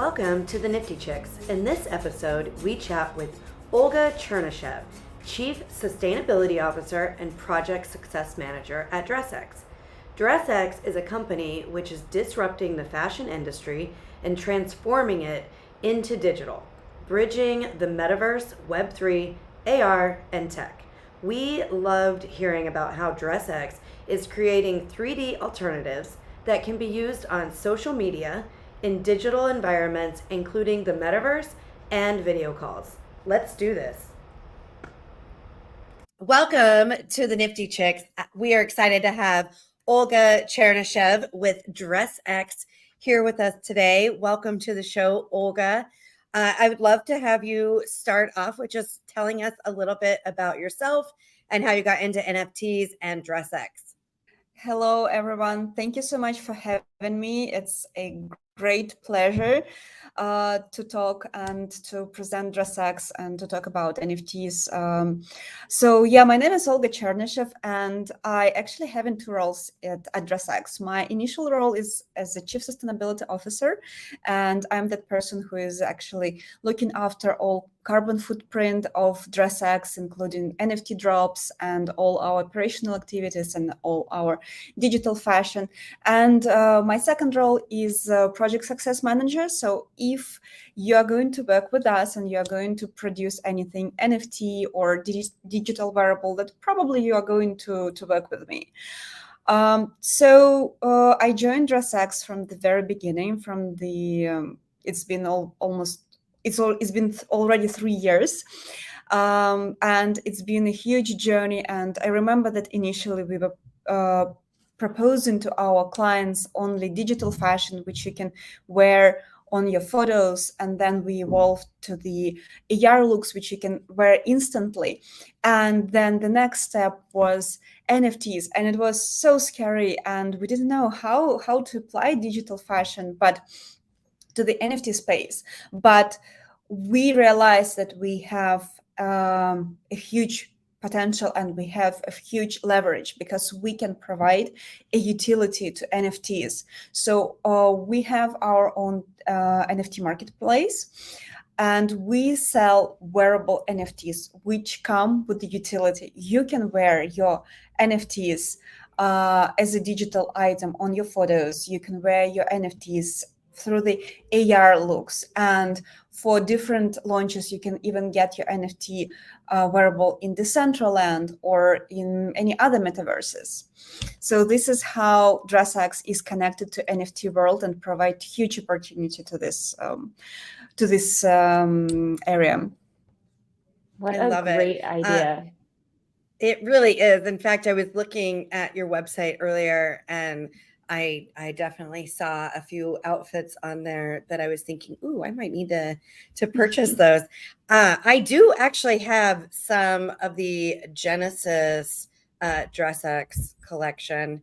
Welcome to the NiFTy Chicks. In this episode, we chat with Olga Chernysheva, Chief Sustainability Officer and Project Success Manager at DressX. DressX is a company which is disrupting the fashion industry and transforming it into digital, bridging the metaverse, Web3, AR, and tech. We loved hearing about how DressX is creating 3D alternatives that can be used on social media, in digital environments, including the metaverse and video calls. Let's do this. Welcome to the NiFTy Chicks. We are excited to have Olga Chernysheva with DressX here with us today. Welcome to the show, Olga. I would love to have you start off with just telling us a little bit about yourself and how you got into NFTs and DressX. Hello, everyone. Thank you so much for having me. It's a great pleasure to talk and to present DressX and to talk about NFTs. My name is Olga Chernysheva, and I actually have two roles at DressX. My initial role is as the Chief Sustainability Officer, and I'm that person who is actually looking after all carbon footprint of DressX, including NFT drops and all our operational activities and all our digital fashion. And my second role is Project Success Manager. So if you are going to work with us and you are going to produce anything NFT or digital wearable, that probably you are going to work with me. I joined DressX from the very beginning, from the, it's been already 3 years, and it's been a huge journey. And I remember that initially we were proposing to our clients only digital fashion, which you can wear on your photos, and then we evolved to the AR looks, which you can wear instantly. And then the next step was NFTs, and it was so scary, and we didn't know how to apply digital fashion to the NFT space. But we realized that we have a huge potential and we have a huge leverage because we can provide a utility to NFTs. So we have our own NFT marketplace, and we sell wearable NFTs which come with the utility. You can wear your NFTs as a digital item on your photos. You can wear your NFTs through the AR looks, and for different launches you can even get your NFT wearable in Decentraland or in any other metaverses. So this is how DressX is connected to NFT world and provide huge opportunity to this area. What a great idea. It really is. In fact, I was looking at your website earlier, and I definitely saw a few outfits on there that I was thinking, ooh, I might need to purchase those. I do actually have some of the Genesis DressX collection.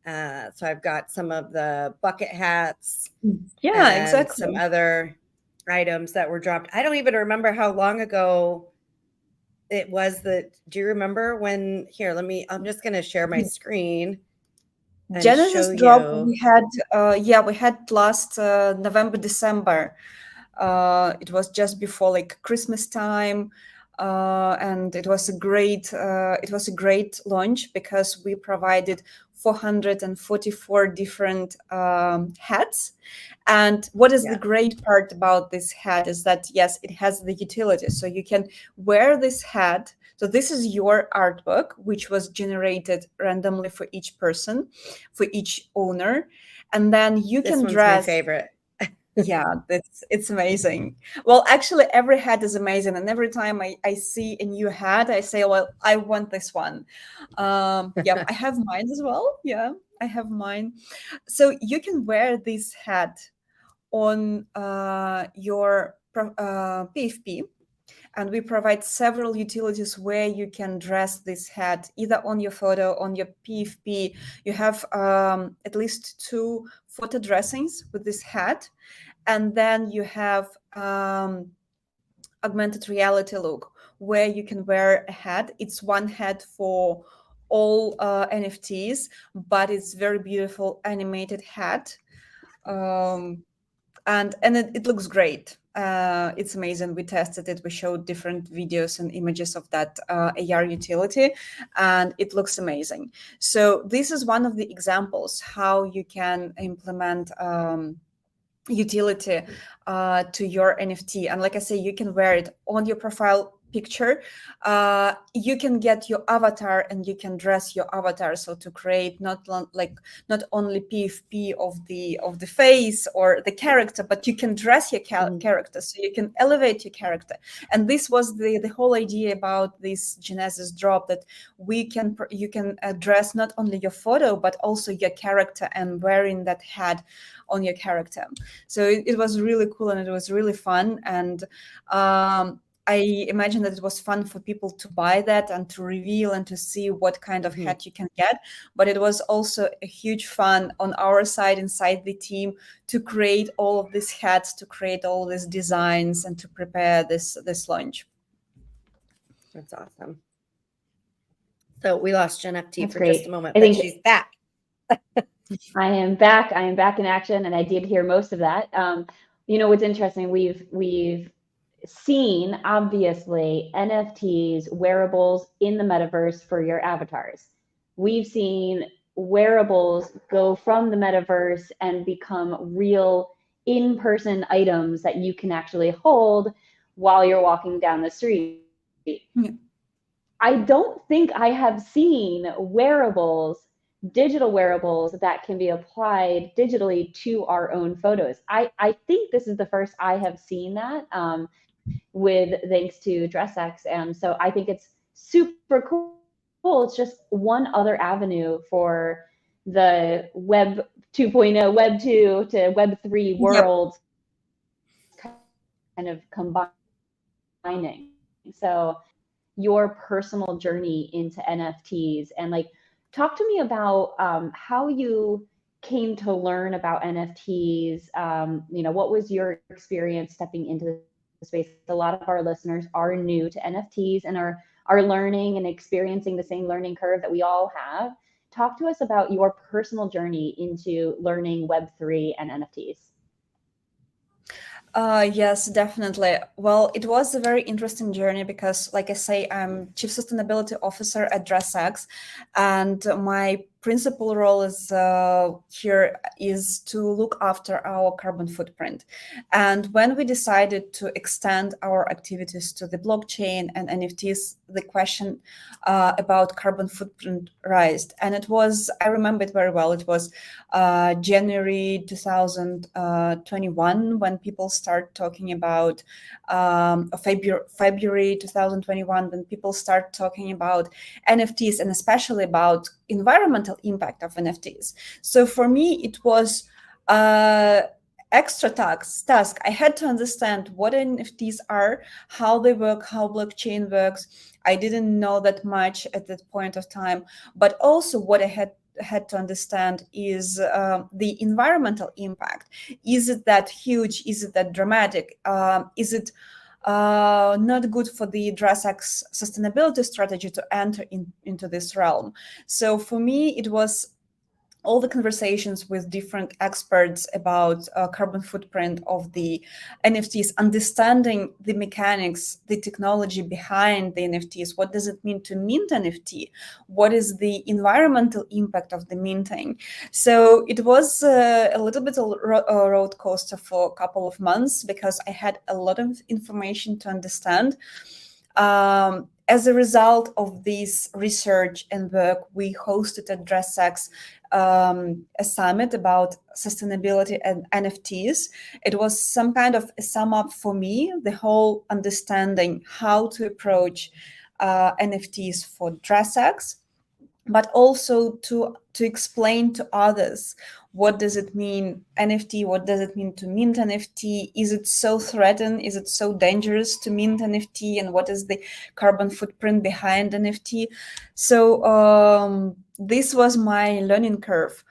So I've got some of the bucket hats. Yeah, exactly. Some other items that were dropped. I don't even remember how long ago it was that. Do you remember when? Here, I'm just going to share my screen. Genesis drop we had last November, December. It was just before like Christmas time, and it was a great launch because we provided 444 different hats. And what is the great part about this hat is that yes, it has the utility, so you can wear this hat. So this is your artwork, which was generated randomly for each person, for each owner. And then you can dress. My favorite. Yeah, it's amazing. Well, actually, every hat is amazing. And every time I see a new hat, I say, well, I want this one. I have mine as well. Yeah, I have mine. So you can wear this hat on your PFP. And we provide several utilities where you can dress this hat either on your photo, on your PFP. You have at least 2 photo dressings with this hat. And then you have augmented reality look where you can wear a hat. It's one hat for all NFTs, but it's very beautiful animated hat. and it looks great. It's amazing. We tested it. We showed different videos and images of that AR utility, and it looks amazing. So this is one of the examples how you can implement utility to your NFT. And like I say, you can wear it on your profile picture. You can get your avatar and you can dress your avatar, so to create not only PFP of the face or the character, but you can dress your character, so you can elevate your character. And this was the whole idea about this Genesis drop, that you can dress not only your photo but also your character and wearing that hat on your character. So it was really cool and it was really fun. And I imagine that it was fun for people to buy that and to reveal and to see what kind of hat you can get. But it was also a huge fun on our side, inside the team, to create all of these hats, to create all these designs, and to prepare this launch. That's awesome. So we lost NiFTy That's for great. just a moment, but she's back. I am back. I am back in action, and I did hear most of that. What's interesting, we've seen, obviously, NFTs, wearables in the metaverse for your avatars. We've seen wearables go from the metaverse and become real in-person items that you can actually hold while you're walking down the street. Yeah. I don't think I have seen digital wearables that can be applied digitally to our own photos. I think this is the first I have seen that, thanks to DressX. And so I think it's super cool. It's just one other avenue for the Web 2.0, Web 2 to Web 3 worlds kind of combining. So your personal journey into NFTs, and talk to me about how you came to learn about NFTs. What was your experience stepping into the space? A lot of our listeners are new to NFTs and are learning and experiencing the same learning curve that we all have. Talk to us about your personal journey into learning Web3 and NFTs. Yes, definitely. Well, it was a very interesting journey because, like I say, I'm Chief Sustainability Officer at DressX, and my principal role here is to look after our carbon footprint. And when we decided to extend our activities to the blockchain and NFTs, the question about carbon footprint raised. And I remember it very well, it was January 2021 when people start talking about, February 2021 when people start talking about NFTs, and especially about environmental impact of NFTs. So for me, it was extra task. I had to understand what NFTs are, how they work, how blockchain works. I didn't know that much at that point of time, but also what I had to understand is the environmental impact. Is it that huge? Is it that dramatic? Is it not good for the DressX sustainability strategy to enter into this realm? So for me, it was all the conversations with different experts about carbon footprint of the NFTs, understanding the mechanics, the technology behind the NFTs. What does it mean to mint NFT? What is the environmental impact of the minting? So it was a little bit of a road coaster for a couple of months because I had a lot of information to understand. As a result of this research and work, we hosted at DressX a summit about sustainability and NFTs. It was some kind of a sum up for me, the whole understanding how to approach NFTs for DressX, but also to explain to others, what does it mean NFT? What does it mean to mint NFT? Is it so threatened? Is it so dangerous to mint NFT? And what is the carbon footprint behind NFT? So this was my learning curve.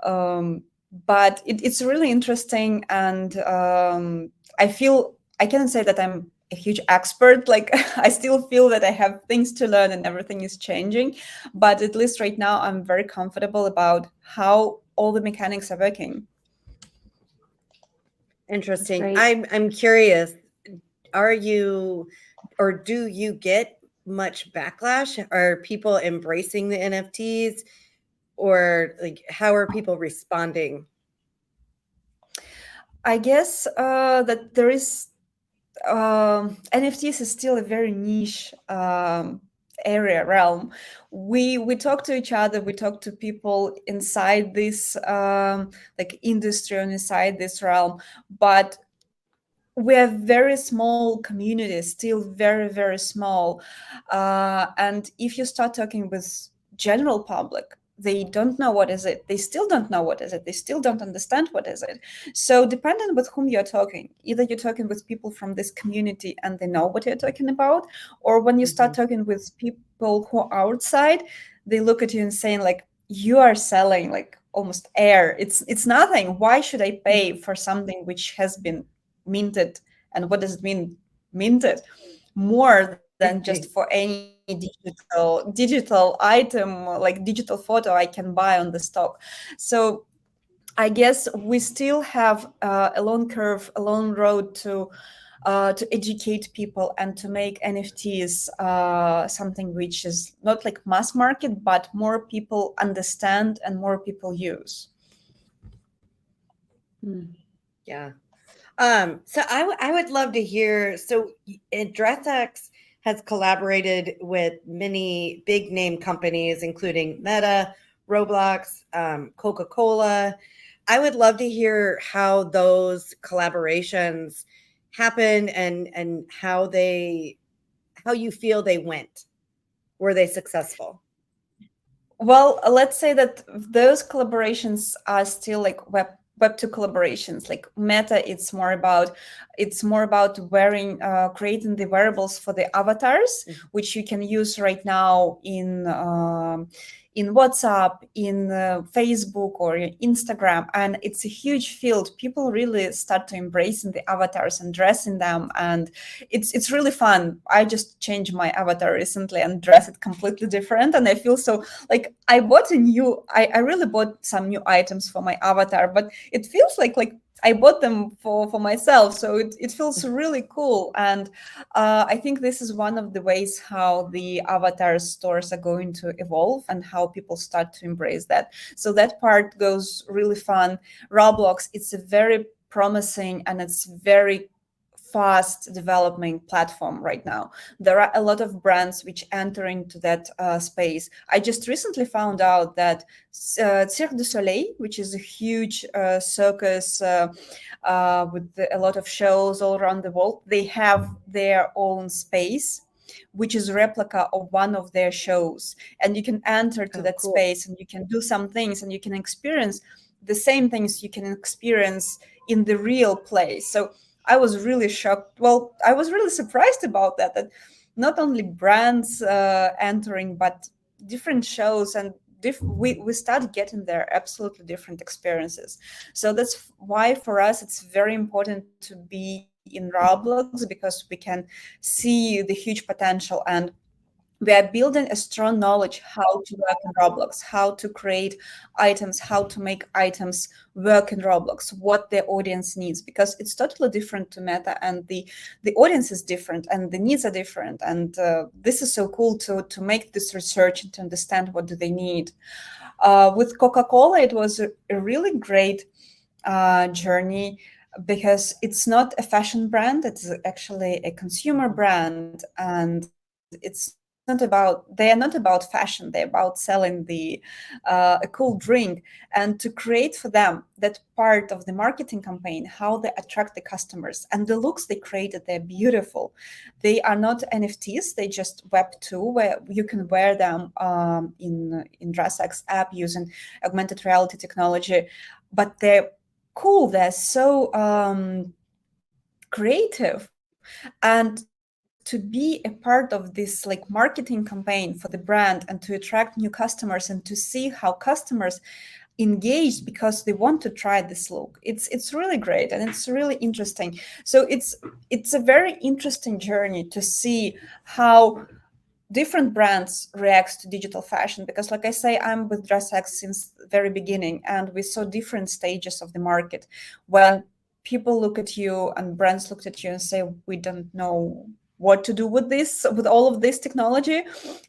But it's really interesting, and I cannot say that I'm a huge expert. Like I still feel that I have things to learn and everything is changing, but at least right now I'm very comfortable about how all the mechanics are working. Interesting. great. I'm curious. Are you or do you get much backlash? Are people embracing the NFTs, or like how are people responding? I guess that there is NFTs is still a very niche area realm. We talk to each other. We talk to people inside this like industry and inside this realm, but we have very small communities, still very very small. And if you start talking with general public, they don't know what is it. They still don't know what is it. They still don't understand what is it. So depending with whom you're talking, either you're talking with people from this community and they know what you're talking about, or when you start talking with people who are outside, they look at you and saying like, you are selling like almost air. It's nothing. Why should I pay for something which has been minted? And what does it mean minted? More than just for any digital item, like digital photo I can buy on the stock. So I guess we still have a long curve, a long road to educate people and to make NFTs something which is not like mass market, but more people understand and more people use. Yeah. So I would love to hear. So DressX has collaborated with many big name companies, including Meta, Roblox, Coca-Cola. I would love to hear how those collaborations happen and how you feel they went. Were they successful? Well, let's say that those collaborations are still like web 2 collaborations. Like Meta, it's more about wearing creating the wearables for the avatars, which you can use right now in WhatsApp, in Facebook or Instagram. And it's a huge field. People really start to embrace the avatars and dress in them, and it's really fun. I just changed my avatar recently and dress it completely different, and I feel so like I really bought some new items for my avatar, but it feels like I bought them for myself. So it feels really cool. And I think this is one of the ways how the avatar stores are going to evolve and how people start to embrace that. So that part goes really fun. Roblox, it's a very promising and it's very fast developing platform right now. There are a lot of brands which enter into that space. I just recently found out that Cirque du Soleil, which is a huge circus with a lot of shows all around the world, they have their own space which is a replica of one of their shows, and you can enter to that cool. space and you can do some things and you can experience the same things you can experience in the real place. So I was really shocked. Well, I was really surprised about that not only brands entering, but different shows and we started getting their absolutely different experiences. So that's why for us it's very important to be in Roblox, because we can see the huge potential, and we are building a strong knowledge how to work in Roblox, how to create items, how to make items work in Roblox, what the audience needs, because it's totally different to Meta, and the audience is different and the needs are different. And this is so cool to make this research and to understand what do they need. With Coca-Cola, it was a really great journey, because it's not a fashion brand, it's actually a consumer brand, and they are not about fashion, they're about selling a cool drink. And to create for them that part of the marketing campaign, how they attract the customers, and the looks they created, they're beautiful. They are not NFTs, they just Web2, where you can wear them in DressX app using augmented reality technology, but they're cool, they're so creative. And to be a part of this like marketing campaign for the brand and to attract new customers and to see how customers engaged because they want to try this look, it's really great and it's really interesting. So it's a very interesting journey to see how different brands react to digital fashion, because like I say, I'm with DressX since the very beginning, and we saw different stages of the market. When people look at you and brands look at you and say, we don't know what to do with this, with all of this technology.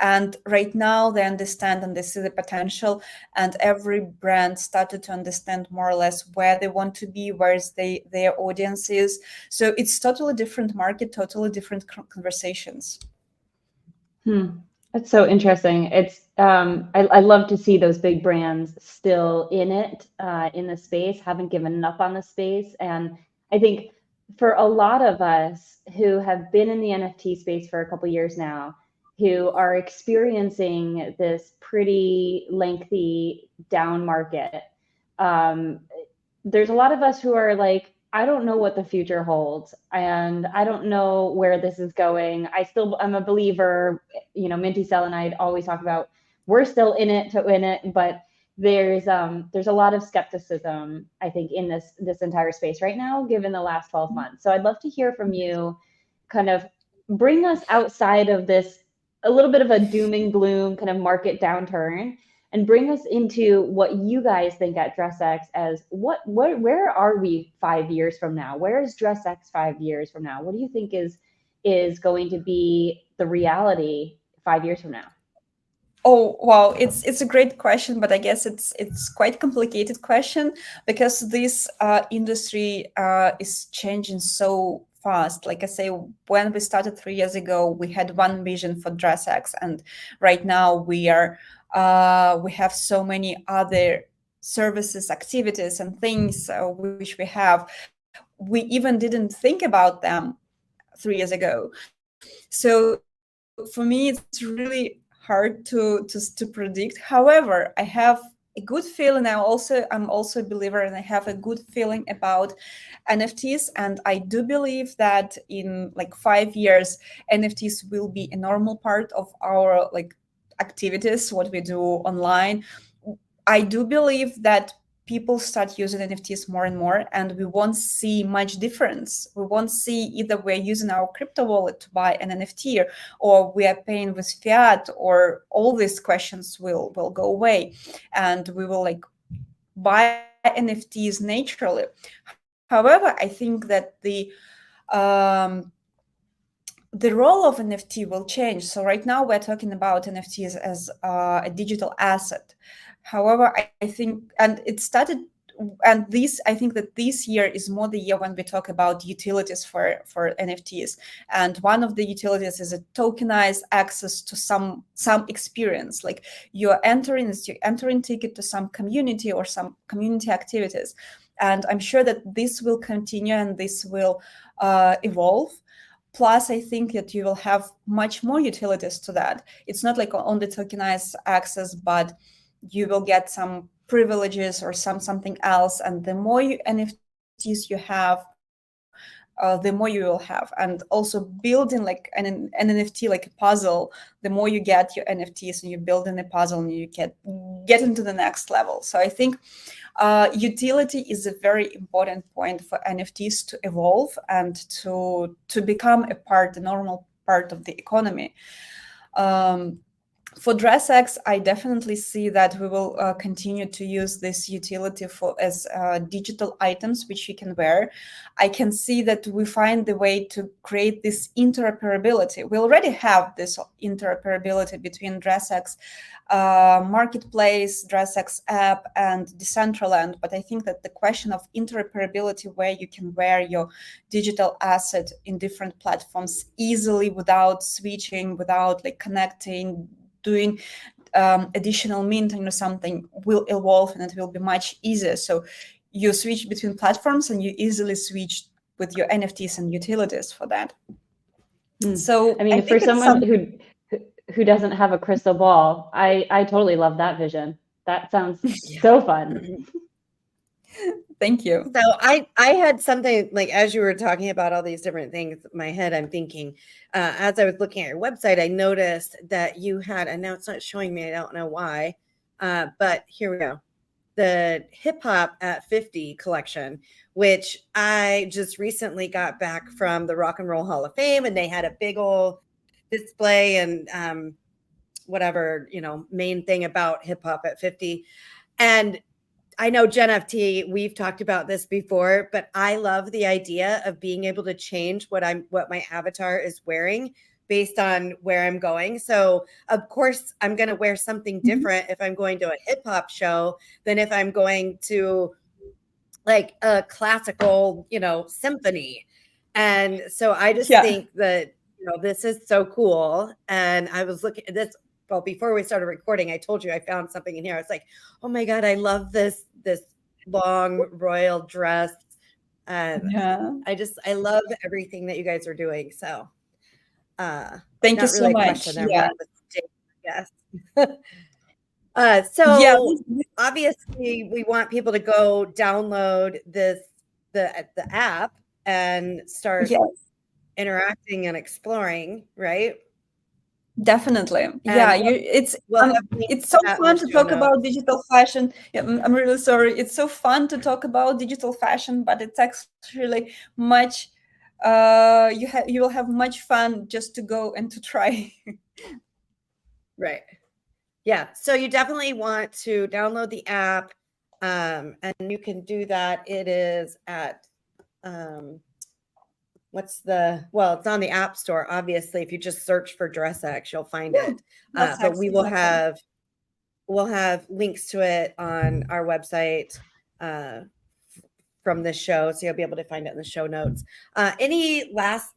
And right now they understand and they see the potential, and every brand started to understand more or less where they want to be, their audience is. So it's totally different market, totally different conversations. That's so interesting. It's I love to see those big brands still in it, in the space, haven't given up on the space. And I think for a lot of us who have been in the NFT space for a couple of years now, who are experiencing this pretty lengthy down market, there's a lot of us who are like, I don't know what the future holds, and I don't know where this is going. I'm a believer, Minty Cell and I always talk about, we're still in it to win it, but there's a lot of skepticism, I think, in this entire space right now, given the last 12 months. So I'd love to hear from you, kind of bring us outside of this, a little bit of a doom and gloom kind of market downturn, and bring us into what you guys think at DressX as where are we 5 years from now? Where is DressX 5 years from now? What do you think is going to be the reality 5 years from now? Oh, wow, it's a great question, but I guess it's quite complicated question, because this industry is changing so fast. Like I say, when we started 3 years ago, we had one vision for DressX, and right now we have so many other services, activities, and things which we even didn't think about them 3 years ago. So for me, it's really hard to predict. However, I have a good feeling. I'm also a believer, and I have a good feeling about NFTs. And I do believe that in like 5 years, NFTs will be a normal part of our activities, what we do online. I do believe that people start using NFTs more and more, and we won't see much difference. We won't see either we're using our crypto wallet to buy an NFT, or we are paying with fiat, or all these questions will go away, and we will buy NFTs naturally. However, I think that the role of NFT will change. So right now we're talking about NFTs as a digital asset. However, I think, and it started, and I think that this year is more the year when we talk about utilities for NFTs. And one of the utilities is a tokenized access to some experience, like you're entering ticket to some community or some community activities. And I'm sure that this will continue and this will evolve. Plus, I think that you will have much more utilities to that. It's not like only tokenized access, but you will get some privileges or something else. And the more NFTs you have, the more you will have. And also building an NFT like a puzzle, the more you get your NFTs and you build in a puzzle and you get into the next level. So I think utility is a very important point for NFTs to evolve and to become a normal part of the economy. For DressX, I definitely see that we will continue to use this utility as digital items which you can wear. I can see that we find the way to create this interoperability. We already have this interoperability between DressX marketplace, DressX app, and Decentraland. But I think that the question of interoperability, where you can wear your digital asset in different platforms easily without switching, without connecting, doing additional minting or something, will evolve, and it will be much easier. So you switch between platforms and you easily switch with your NFTs and utilities for that. So I mean, for someone who doesn't have a crystal ball, I totally love that vision. That sounds so fun. Thank you. So I had something as you were talking about all these different things in my head, I'm thinking, as I was looking at your website, I noticed that you had, and now it's not showing me, I don't know why, but here we go. The HipHop at 50 collection, which I just recently got back from the Rock and Roll Hall of Fame, and they had a big old display and whatever, main thing about HipHop at 50. And I know Gen FT, we've talked about this before, but I love the idea of being able to change what my avatar is wearing based on where I'm going. So of course I'm going to wear something different if I'm going to a hip hop show than if I'm going to like a classical, symphony. And so I just think that, this is so cool. And I was looking at this, well, before we started recording, I told you I found something in here. I was like, oh my God, I love this long royal dress. And I love everything that you guys are doing. So thank you so really much. Question there, more of a statement, I guess. So obviously we want people to go download the app and start interacting and exploring, right? Definitely. It's so fun to talk about digital fashion. I'm really sorry. It's so fun to talk about digital fashion, but it's actually much you will have much fun just to go and to try. Right. Yeah. So you definitely want to download the app, and you can do that. It is at it's on the App Store. Obviously, if you just search for DressX, you'll find it. But we will have links to it on our website from this show, so you'll be able to find it in the show notes. Any last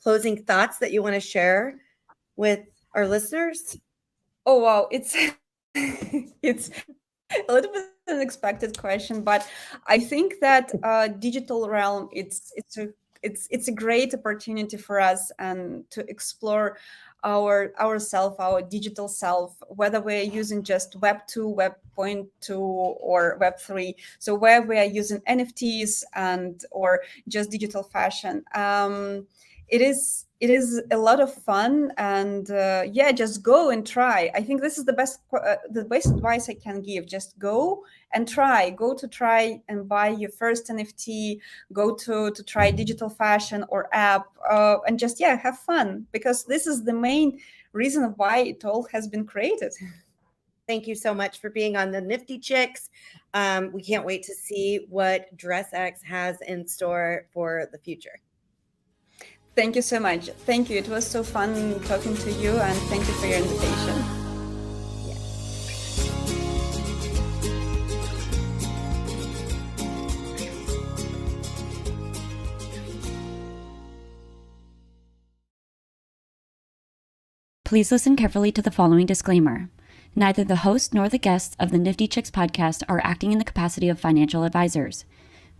closing thoughts that you want to share with our listeners? Oh wow, it's it's a little bit unexpected question, but I think that digital realm it's a great opportunity for us and to explore our digital self, whether we're using just Web 2, Web 0.2, or Web 3. So where we are using NFTs and or just digital fashion. It is a lot of fun, and just go and try. I think this is the best advice I can give. Just go and try. Go to try and buy your first NFT. Go to try digital fashion or app, and just have fun, because this is the main reason why it all has been created. Thank you so much for being on the NiFTy Chicks. We can't wait to see what DressX has in store for the future. Thank you so much. Thank you. It was so fun talking to you, and thank you for your invitation. Please listen carefully to the following disclaimer. Neither the host nor the guests of the NiFTy Chicks podcast are acting in the capacity of financial advisors.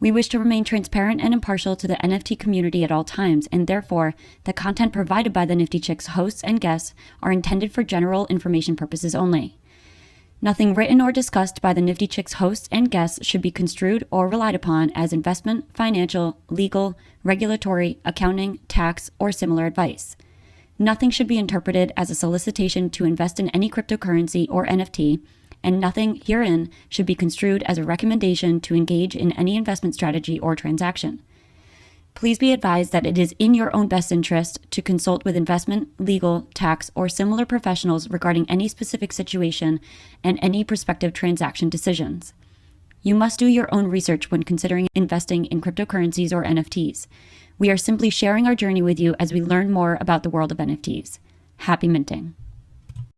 We wish to remain transparent and impartial to the NFT community at all times, and therefore, the content provided by the NiFTy Chicks hosts and guests are intended for general information purposes only. Nothing written or discussed by the NiFTy Chicks hosts and guests should be construed or relied upon as investment, financial, legal, regulatory, accounting, tax, or similar advice. Nothing should be interpreted as a solicitation to invest in any cryptocurrency or NFT, and nothing herein should be construed as a recommendation to engage in any investment strategy or transaction. Please be advised that it is in your own best interest to consult with investment, legal, tax, or similar professionals regarding any specific situation and any prospective transaction decisions. You must do your own research when considering investing in cryptocurrencies or NFTs. We are simply sharing our journey with you as we learn more about the world of NFTs. Happy minting.